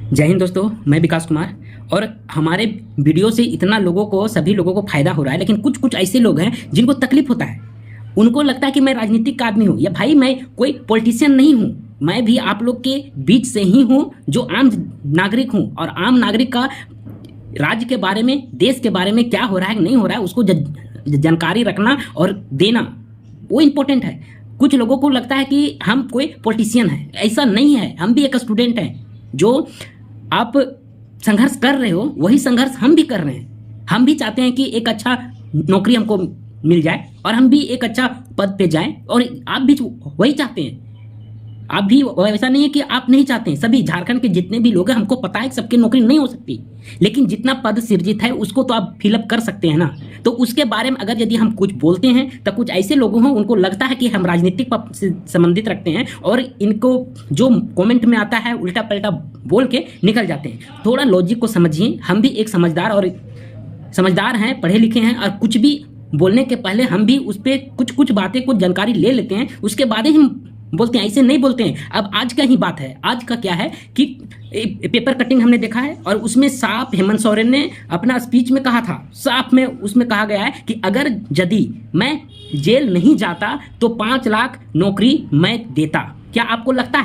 जय हिंद दोस्तों, मैं विकास कुमार। और हमारे वीडियो से इतना सभी लोगों को फायदा हो रहा है, लेकिन कुछ कुछ ऐसे लोग हैं जिनको तकलीफ होता है। उनको लगता है कि मैं राजनीतिक आदमी हूँ, या भाई मैं कोई पॉलिटिशियन नहीं हूँ, मैं भी आप लोग के बीच से ही हूँ जो आम नागरिक हूँ। और आम नागरिक का राज्य के बारे में, देश के बारे में क्या हो रहा है नहीं हो रहा है, उसको जानकारी रखना और देना वो इम्पोर्टेंट है। कुछ लोगों को लगता है कि हम कोई पॉलिटिशियन है, ऐसा नहीं है। हम भी एक स्टूडेंट हैं। जो आप संघर्ष कर रहे हो वही संघर्ष हम भी कर रहे हैं। हम भी चाहते हैं कि एक अच्छा नौकरी हमको मिल जाए और हम भी एक अच्छा पद पे जाएं, और आप भी वही चाहते हैं। आप भी, ऐसा नहीं है कि आप नहीं चाहते हैं। सभी झारखंड के जितने भी लोग हैं, हमको पता है कि सबकी नौकरी नहीं हो सकती, लेकिन जितना पद सृजित है उसको तो आप फिलअप कर सकते हैं ना। तो उसके बारे में अगर यदि हम कुछ बोलते हैं तो कुछ ऐसे लोगों हैं उनको लगता है कि हम राजनीतिक से संबंधित रखते हैं, और इनको जो कमेंट में आता है उल्टा पलटा बोल के निकल जाते हैं। थोड़ा लॉजिक को समझिए। हम भी एक समझदार हैं, पढ़े लिखे हैं, और कुछ भी बोलने के पहले हम भी उस पर कुछ बातें, कुछ जानकारी ले लेते हैं, उसके बाद ही हम बोलते हैं। ऐसे नहीं बोलते हैं। अब आज का ही बात है। आज का क्या है कि पेपर कटिंग हमने देखा है, और उसमें साफ हेमंत सोरेन ने अपना स्पीच में कहा था, साफ में उसमें कहा गया है कि अगर यदि मैं जेल नहीं जाता तो 5 लाख नौकरी मैं देता। क्या आपको लगता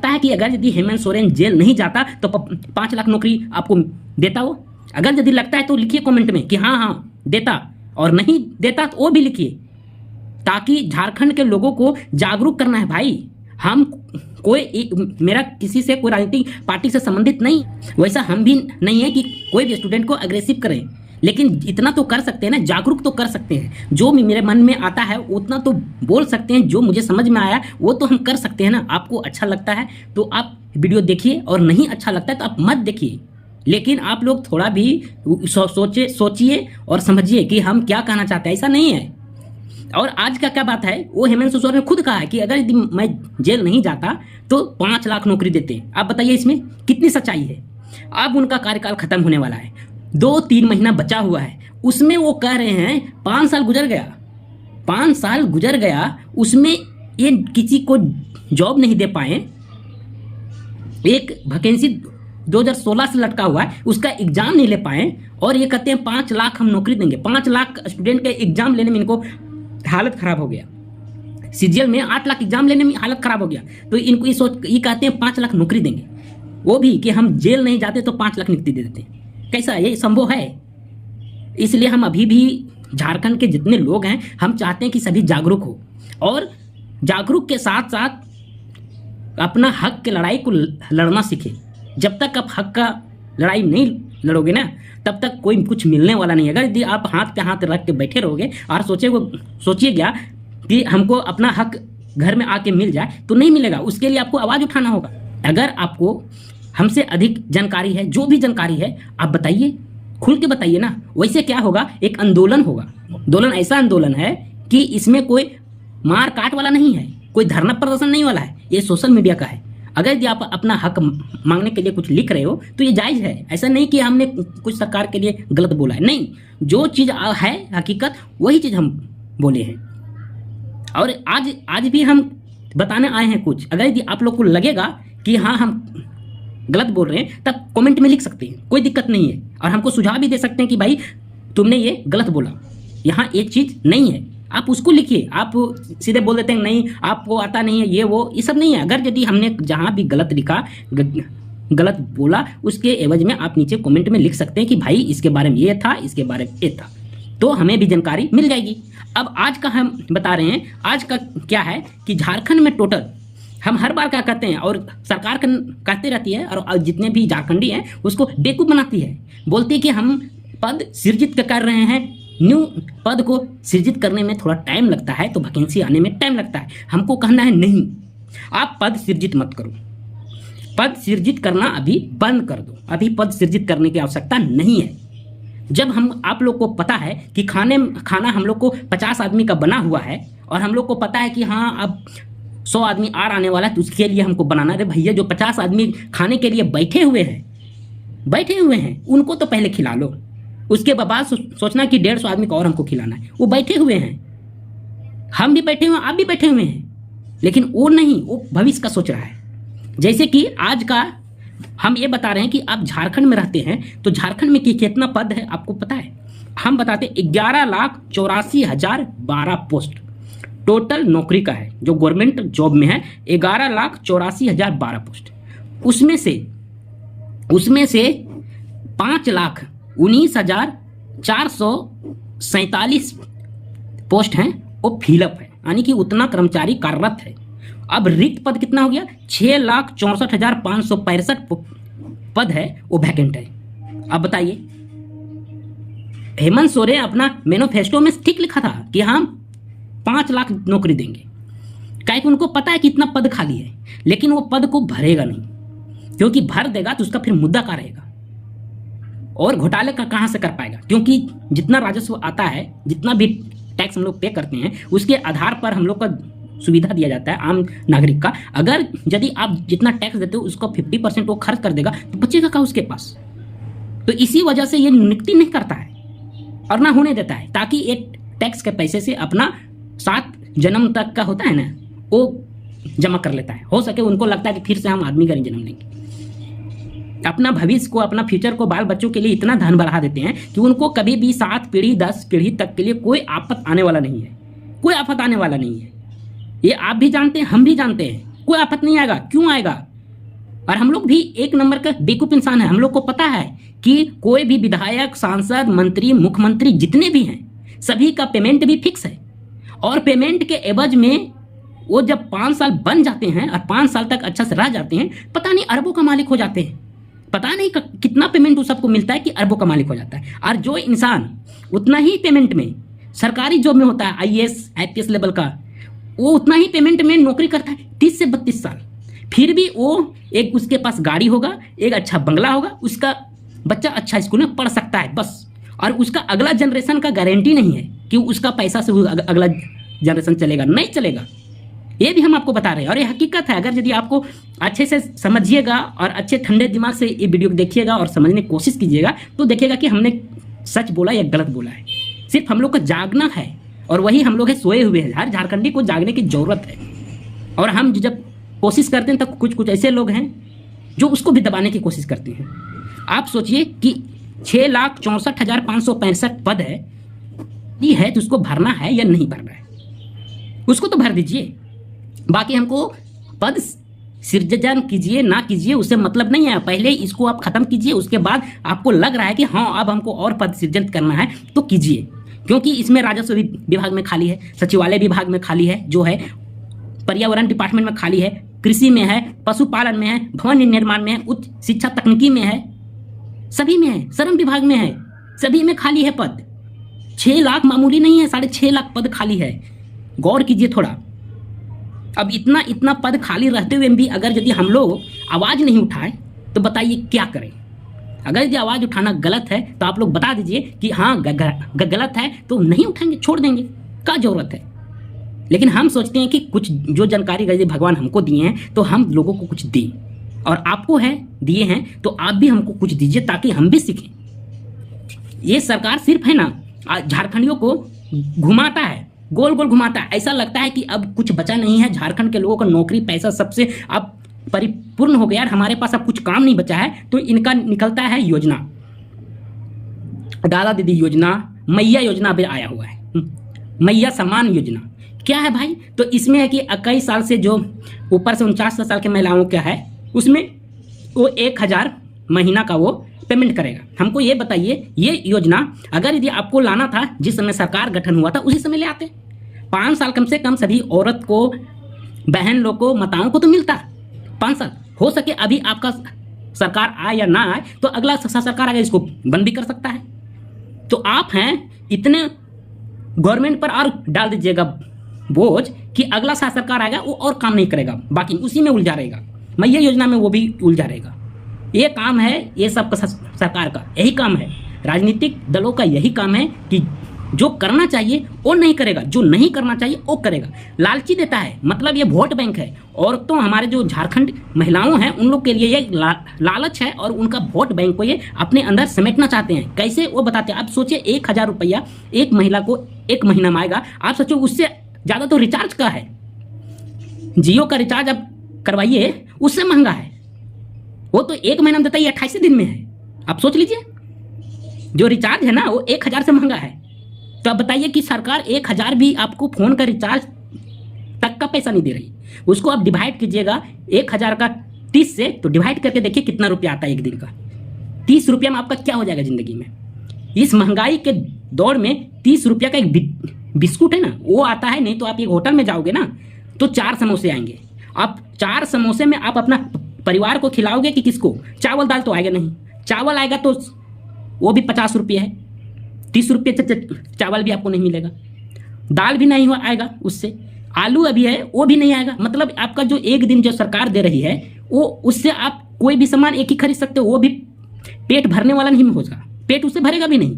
है कि अगर यदि हेमंत सोरेन जेल नहीं जाता तो 5 लाख नौकरी आपको देता? वो अगर यदि लगता है तो लिखिए कमेंट में कि हाँ देता, और नहीं देता तो वो भी लिखिए, ताकि झारखंड के लोगों को जागरूक करना है। भाई हम मेरा किसी से कोई राजनीतिक पार्टी से संबंधित नहीं, वैसा हम भी नहीं है कि कोई भी स्टूडेंट को अग्रेसिव करें, लेकिन इतना तो कर सकते हैं ना, जागरूक तो कर सकते हैं। जो भी मेरे मन में आता है उतना तो बोल सकते हैं, जो मुझे समझ में आया वो तो हम कर सकते हैं ना। आपको अच्छा लगता है तो आप वीडियो देखिए, और नहीं अच्छा लगता है तो आप मत देखिए। लेकिन आप लोग थोड़ा भी सोचिए और समझिए कि हम क्या कहना चाहते हैं। ऐसा नहीं है। और आज का क्या बात है, वो हेमंत सोरेन ने खुद कहा है कि अगर यदि मैं जेल नहीं जाता तो 5 लाख नौकरी देते हैं। आप बताइए इसमें कितनी सच्चाई है। अब उनका कार्यकाल खत्म होने वाला है, 2-3 महीना बचा हुआ है। उसमें वो कह रहे हैं 5 साल गुजर गया, उसमें ये किसी को जॉब नहीं दे पाए। एक वैकेंसी 2016 से लटका हुआ है, उसका एग्जाम नहीं ले पाए, और ये कहते हैं 5 लाख हम नौकरी देंगे। 5 लाख स्टूडेंट के एग्जाम लेने में इनको हालत खराब हो गया। सीजीएल में 8 लाख एग्जाम लेने में हालत खराब हो गया, तो इनको ये कहते हैं 5 लाख नौकरी देंगे, वो भी कि हम जेल नहीं जाते तो 5 लाख नौकरी दे देते हैं। कैसा ये संभव है? इसलिए हम अभी भी झारखंड के जितने लोग हैं, हम चाहते हैं कि सभी जागरूक हो, और जागरूक के साथ साथ अपना हक की लड़ाई को लड़ना सीखे। जब तक आप हक का लड़ाई नहीं लड़ोगे ना, तब तक कोई कुछ मिलने वाला नहीं है। अगर यदि आप हाथ पे हाथ रख के बैठे रहोगे और सोचिएगा कि हमको अपना हक घर में आके मिल जाए, तो नहीं मिलेगा। उसके लिए आपको आवाज़ उठाना होगा। अगर आपको हमसे अधिक जानकारी है, जो भी जानकारी है आप बताइए, खुल के बताइए ना। वैसे क्या होगा, एक आंदोलन होगा। आंदोलन ऐसा आंदोलन है कि इसमें कोई मार काट वाला नहीं है, कोई धरना प्रदर्शन नहीं वाला है, ये सोशल मीडिया का है। अगर यदि आप अपना हक मांगने के लिए कुछ लिख रहे हो तो ये जायज़ है। ऐसा नहीं कि हमने कुछ सरकार के लिए गलत बोला है, नहीं। जो चीज़ है हकीकत, वही चीज़ हम बोले हैं। और आज भी हम बताने आए हैं कुछ। अगर यदि आप लोग को लगेगा कि हाँ हम गलत बोल रहे हैं, तब कमेंट में लिख सकते हैं, कोई दिक्कत नहीं है। और हमको सुझाव भी दे सकते हैं कि भाई तुमने ये गलत बोला, यहाँ एक चीज़ नहीं है, आप उसको लिखिए। आप सीधे बोल देते हैं नहीं आपको आता नहीं है, ये सब नहीं है। अगर यदि हमने जहाँ भी गलत लिखा, गलत बोला, उसके एवज में आप नीचे कमेंट में लिख सकते हैं कि भाई इसके बारे में ये था, इसके बारे में ये था, तो हमें भी जानकारी मिल जाएगी। अब आज का हम बता रहे हैं। आज का क्या है कि झारखंड में टोटल हम हर बार क्या कहते हैं, और सरकार कहते रहती है, और जितने भी झारखंडी हैं उसको बेवकूफ़ बनाती है। बोलती है कि हम पद सृजित कर रहे हैं। न्यू पद को सृजित करने में थोड़ा टाइम लगता है, तो वैकेंसी आने में टाइम लगता है। हमको कहना है नहीं, आप पद सृजित मत करो, पद सृजित करना अभी बंद कर दो। अभी पद सृजित करने की आवश्यकता नहीं है। जब आप लोग को पता है कि खाना हम लोग को 50 आदमी का बना हुआ है, और हम लोग को पता है कि हाँ अब 100 आदमी आने वाला है, तो उसके लिए हमको बनाना है। भैया जो 50 आदमी खाने के लिए बैठे हुए हैं उनको तो पहले खिला लो। उसके बाद सोचना कि 150 आदमी को और हमको खिलाना है। वो बैठे हुए हैं, हम भी बैठे हुए हैं, आप भी बैठे हुए हैं, लेकिन वो नहीं, वो भविष्य का सोच रहा है। जैसे कि आज का हम ये बता रहे हैं कि आप झारखंड में रहते हैं तो झारखंड में कितना पद है आपको पता है? हम बताते 11,84,012 पोस्ट टोटल नौकरी का है जो गवर्नमेंट जॉब में है। 11,84,012 पोस्ट, उसमें से 5,19,447 पोस्ट हैं वो फिलअप है, यानी कि उतना कर्मचारी कार्यरत है। अब रिक्त पद कितना हो गया? 6,64,565 पद है वो वैकेंट है। अब बताइए, हेमंत सोरेन अपना मैनिफेस्टो में ठीक लिखा था कि हम 5 लाख नौकरी देंगे, काहे कि उनको पता है कि इतना पद खाली है, लेकिन वो पद को भरेगा नहीं, क्योंकि भर देगा तो उसका फिर मुद्दा का रहेगा और घोटाले का कहाँ से कर पाएगा, क्योंकि जितना राजस्व आता है, जितना भी टैक्स हम लोग पे करते हैं, उसके आधार पर हम लोग का सुविधा दिया जाता है आम नागरिक का। अगर यदि आप जितना टैक्स देते हो उसको 50% वो खर्च कर देगा तो बचेगा क्या उसके पास? तो इसी वजह से ये नियुक्ति नहीं करता है और ना होने देता है, ताकि एक टैक्स के पैसे से अपना 7 जन्म तक का होता है ना वो जमा कर लेता है। हो सके उनको लगता है कि फिर से हम आदमी का जन्म लेंगे, अपना भविष्य को, अपना फ्यूचर को, बाल बच्चों के लिए इतना धन बढ़ा देते हैं कि उनको कभी भी 7 पीढ़ी 10 पीढ़ी तक के लिए कोई आफत आने वाला नहीं है, कोई आफत आने वाला नहीं है। ये आप भी जानते हैं, हम भी जानते हैं, कोई आफत नहीं आएगा। क्यों आएगा? और हम लोग भी एक नंबर का बेवकूफ इंसान है। हम लोग को पता है कि कोई भी विधायक, सांसद, मंत्री, मुख्यमंत्री जितने भी हैं सभी का पेमेंट भी फिक्स है, और पेमेंट के एवज में वो जब 5 साल बन जाते हैं और 5 साल तक अच्छा से रह जाते हैं, पता नहीं अरबों का मालिक हो जाते हैं। पता नहीं कितना पेमेंट उस सबको मिलता है कि अरबों का मालिक हो जाता है। और जो इंसान उतना ही पेमेंट में सरकारी जॉब में होता है, IAS IPS लेवल का, वो उतना ही पेमेंट में नौकरी करता है 30 से 32 साल, फिर भी वो एक उसके पास गाड़ी होगा, एक अच्छा बंगला होगा, उसका बच्चा अच्छा स्कूल में पढ़ सकता है बस, और उसका अगला जनरेशन का गारंटी नहीं है कि उसका पैसा से अगला जनरेशन चलेगा, नहीं चलेगा। ये भी हम आपको बता रहे हैं और ये हकीकत है। अगर यदि आपको अच्छे से समझिएगा और अच्छे ठंडे दिमाग से ये वीडियो देखिएगा और समझने की कोशिश कीजिएगा तो देखिएगा कि हमने सच बोला या गलत बोला है। सिर्फ हम लोग को जागना है और वही हम लोग है सोए हुए हैं। हर झारखंडी को जागने की जरूरत है, और हम जब कोशिश करते हैं तो कुछ ऐसे लोग हैं जो उसको भी दबाने की कोशिश करते हैं। आप सोचिए कि 6,64,565 पद है, ये है तो उसको भरना है या नहीं भरना है, उसको तो भर दीजिए। बाकी हमको पद सृजन कीजिए ना कीजिए उससे मतलब नहीं है, पहले इसको आप खत्म कीजिए, उसके बाद आपको लग रहा है कि हाँ अब हमको और पद सृजन करना है तो कीजिए, क्योंकि इसमें राजस्व विभाग में खाली है, सचिवालय विभाग में खाली है, जो है पर्यावरण डिपार्टमेंट में खाली है, कृषि में है, पशुपालन में है, भवन निर्माण में है, उच्च शिक्षा तकनीकी में है, सभी में है, श्रम विभाग में है, सभी में खाली है पद। 6 लाख मामूली नहीं है, 6.5 लाख पद खाली है, गौर कीजिए थोड़ा। अब इतना पद खाली रहते हुए भी अगर यदि हम लोग आवाज़ नहीं उठाए तो बताइए क्या करें। अगर यदि आवाज़ उठाना गलत है तो आप लोग बता दीजिए कि हाँ गलत है, तो नहीं उठाएंगे, छोड़ देंगे, क्या ज़रूरत है। लेकिन हम सोचते हैं कि कुछ जो जानकारी यदि भगवान हमको दिए हैं तो हम लोगों को कुछ दें, और आपको है दिए हैं तो आप भी हमको कुछ दीजिए ताकि हम भी सीखें। ये सरकार सिर्फ है ना झारखंडियों को घुमाता है, गोल गोल घुमाता है। ऐसा लगता है कि अब कुछ बचा नहीं है, झारखंड के लोगों का नौकरी पैसा सबसे अब परिपूर्ण हो गया, हमारे पास अब कुछ काम नहीं बचा है, तो इनका निकलता है योजना, दादा दीदी योजना, मैया योजना भी आया हुआ है, मैया सम्मान योजना। क्या है भाई? तो इसमें है कि कई साल से जो ऊपर से 49 साल के महिलाओं का है उसमें वो 1,000 महीना का वो पेमेंट करेगा। हमको ये बताइए, ये योजना अगर यदि आपको लाना था जिस समय सरकार गठन हुआ था उसी समय ले आते। 5 साल कम से कम सभी औरत को, बहन लोग को, माताओं को तो मिलता 5 साल। हो सके अभी आपका सरकार आए या ना आए तो अगला सरकार आगे इसको बंद भी कर सकता है। तो आप हैं इतने गवर्नमेंट पर और डाल दीजिएगा बोझ कि अगला सरकार आएगा वो और काम नहीं करेगा, बाकी उसी में उलझा रहेगा, मैया योजना में वो भी उलझा रहेगा। ये काम है, ये सब सरकार का यही काम है, राजनीतिक दलों का यही काम है कि जो करना चाहिए वो नहीं करेगा, जो नहीं करना चाहिए वो करेगा, लालची देता है। मतलब ये वोट बैंक है। औरतों, हमारे जो झारखंड महिलाओं हैं उन लोग के लिए ये लालच है और उनका वोट बैंक को ये अपने अंदर समेटना चाहते हैं। कैसे वो बताते हैं। आप सोचिए 1,000 रुपया एक महिला को 1 महीना में आएगा। आप सोचो उससे ज़्यादा तो रिचार्ज का है, जियो का रिचार्ज आप करवाइए उससे महंगा है। वो तो 1 महीना में देता है, 28 दिन में है। आप सोच लीजिए, जो रिचार्ज है ना वो 1000 से महंगा है। तो आप बताइए कि सरकार 1000 भी आपको फ़ोन का रिचार्ज तक का पैसा नहीं दे रही। उसको आप डिवाइड कीजिएगा 1000 का 30 से, तो डिवाइड करके देखिए कितना रुपया आता है एक दिन का। 30 रुपया में आपका क्या हो जाएगा ज़िंदगी में। इस महंगाई के दौर में 30 रुपया का एक बिस्कुट है ना, वो आता है। नहीं तो आप एक होटल में जाओगे ना तो 4 समोसे आएंगे। आप 4 समोसे में आप अपना परिवार को खिलाओगे कि किसको? चावल दाल तो आएगा नहीं। चावल आएगा तो वो भी 50 रुपये है। 30 रुपये चावल भी आपको नहीं मिलेगा। दाल भी नहीं आएगा उससे। आलू अभी है वो भी नहीं आएगा। मतलब आपका जो एक दिन जो सरकार दे रही है वो, उससे आप कोई भी सामान एक ही खरीद सकते हो। वो भी पेट भरने वाला नहीं होगा, पेट उससे भरेगा भी नहीं।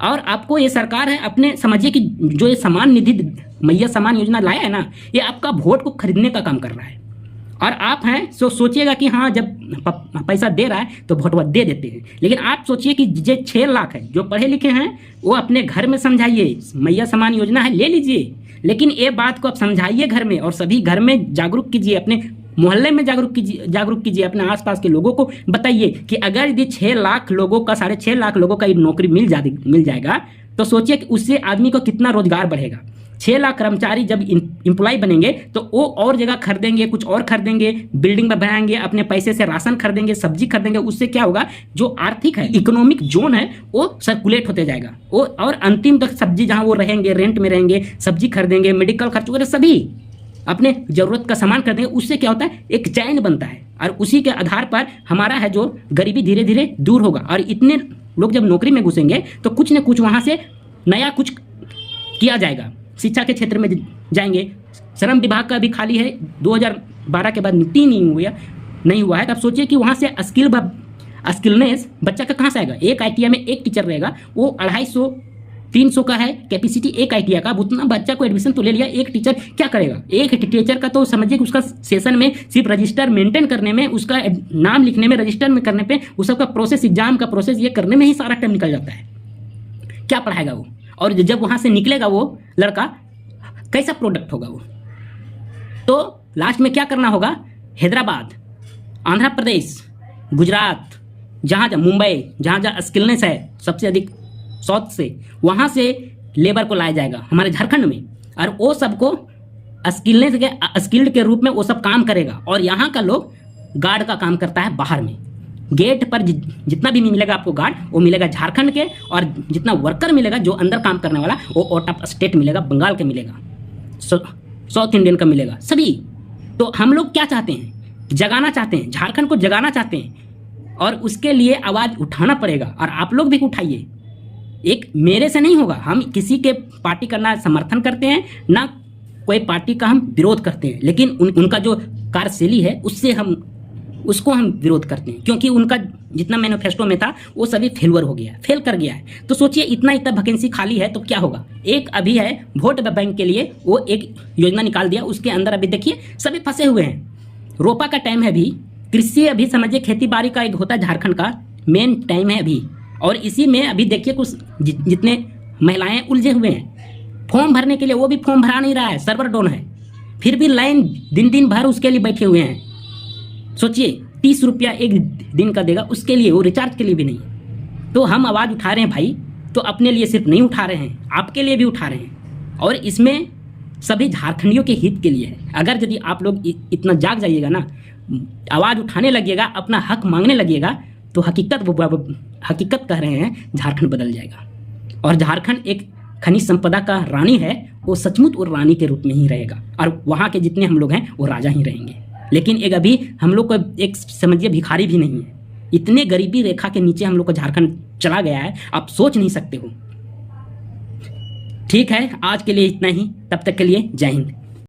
और आपको ये सरकार है अपने, समझिए कि जो ये सम्मान निधि मैया सम्मान योजना लाया है ना, ये आपका वोट को खरीदने का काम कर रहा है। और आप हैं सोचिएगा कि हाँ जब पैसा दे रहा है तो वोट दे देते हैं। लेकिन आप सोचिए कि जो 6 लाख है जो पढ़े लिखे हैं वो अपने घर में समझाइए, मैया सम्मान योजना है ले लीजिए। लेकिन ये बात को आप समझाइए घर में, और सभी घर में जागरूक कीजिए, अपने मोहल्ले में जागरूक कीजिए, अपने आसपास के लोगों को बताइए कि अगर यदि 6 लाख लोगों का, 6.5 लाख लोगों का नौकरी मिल जाएगा तो सोचिए कि उससे आदमी को कितना रोजगार बढ़ेगा। 6 लाख कर्मचारी जब एम्प्लॉय बनेंगे तो वो और जगह खरीदेंगे, कुछ और खरीदेंगे, बिल्डिंग में बनाएंगे, अपने पैसे से राशन खरीदेंगे, सब्जी खरीदेंगे। उससे क्या होगा, जो आर्थिक है, इकोनॉमिक जोन है, वो सर्कुलेट होते जाएगा। वो और अंतिम तक सब्जी जहाँ वो रहेंगे, रेंट में रहेंगे, सब्जी खरीदेंगे, मेडिकल खर्च वगैरह सभी अपने जरूरत का सामान खरीदेंगे। उससे क्या होता है, एक चैन बनता है, और उसी के आधार पर हमारा है जो गरीबी धीरे धीरे दूर होगा। और इतने लोग जब नौकरी में घुसेंगे तो कुछ न कुछ वहाँ से नया कुछ किया जाएगा। शिक्षा के क्षेत्र में जाएंगे। श्रम विभाग का भी खाली है, 2012 के बाद नीति नहीं हुआ है। तो आप सोचिए कि वहाँ से स्किलनेस बच्चा का कहाँ से आएगा। एक ITI में एक टीचर रहेगा, वो 250-300 का है कैपेसिटी एक ITI का। उतना बच्चा को एडमिशन तो ले लिया, एक टीचर क्या करेगा? एक टीचर का तो समझिए कि उसका सेशन में सिर्फ रजिस्टर मेंटेन करने में, उसका नाम लिखने में, रजिस्टर में करने पे, उस सबका प्रोसेस, एग्जाम का प्रोसेस ये करने में ही सारा टाइम निकल जाता है। क्या पढ़ाएगा वो? और जब वहाँ से निकलेगा वो लड़का, कैसा प्रोडक्ट होगा वो? तो लास्ट में क्या करना होगा, हैदराबाद, आंध्र प्रदेश, गुजरात, जहाँ मुंबई, जहाँ स्किलनेस है सबसे अधिक साउथ से, वहाँ से लेबर को लाया जाएगा हमारे झारखंड में। और वो सबको स्किलनेस के स्किल्ड के रूप में वो सब काम करेगा। और यहाँ का लोग गार्ड का काम करता है बाहर में। गेट पर जितना भी मिलेगा आपको गार्ड, वो मिलेगा झारखंड के। और जितना वर्कर मिलेगा जो अंदर काम करने वाला, वो आउट ऑफ स्टेट मिलेगा, बंगाल के मिलेगा, साउथ इंडियन का मिलेगा, सभी। तो हम लोग क्या चाहते हैं, जगाना चाहते हैं, झारखंड को जगाना चाहते हैं। और उसके लिए आवाज़ उठाना पड़ेगा, और आप लोग भी उठाइए। एक मेरे से नहीं होगा। हम किसी के पार्टी का ना समर्थन करते हैं, ना कोई पार्टी का हम विरोध करते हैं। लेकिन उनका जो कार्यशैली है उसको हम विरोध करते हैं, क्योंकि उनका जितना मैनिफेस्टो में था वो सभी फेल कर गया है। तो सोचिए इतना वैकेंसी खाली है तो क्या होगा। एक अभी है वोट बैंक के लिए वो एक योजना निकाल दिया, उसके अंदर अभी देखिए सभी फंसे हुए हैं। रोपा का टाइम है अभी, कृषि अभी समझिए खेती बाड़ी का एक होता है झारखंड का मेन टाइम है अभी। और इसी में अभी देखिए कुछ जितने महिलाएं उलझे हुए हैं फॉर्म भरने के लिए, वो भी फॉर्म भरा नहीं रहा है, सर्वर डाउन है। फिर भी लाइन दिन भर उसके लिए बैठे हुए हैं। सोचिए 30 रुपया एक दिन का देगा, उसके लिए, वो रिचार्ज के लिए भी नहीं। तो हम आवाज़ उठा रहे हैं भाई, तो अपने लिए सिर्फ नहीं उठा रहे हैं, आपके लिए भी उठा रहे हैं। और इसमें सभी झारखंडियों के हित के लिए है। अगर यदि आप लोग इतना जाग जाइएगा ना, आवाज़ उठाने लगिएगा, अपना हक मांगने लगिएगा, तो हकीकत कह रहे हैं, झारखंड बदल जाएगा। और झारखंड एक खनिज संपदा का रानी है, वो सचमुच वो रानी के रूप में ही रहेगा। और वहाँ के जितने हम लोग हैं वो राजा ही रहेंगे। लेकिन एक अभी हम लोग को एक समझिए भिखारी भी नहीं है। इतने गरीबी रेखा के नीचे हम लोग का झारखंड चला गया है, आप सोच नहीं सकते हो। ठीक है, आज के लिए इतना ही। तब तक के लिए जय हिंद।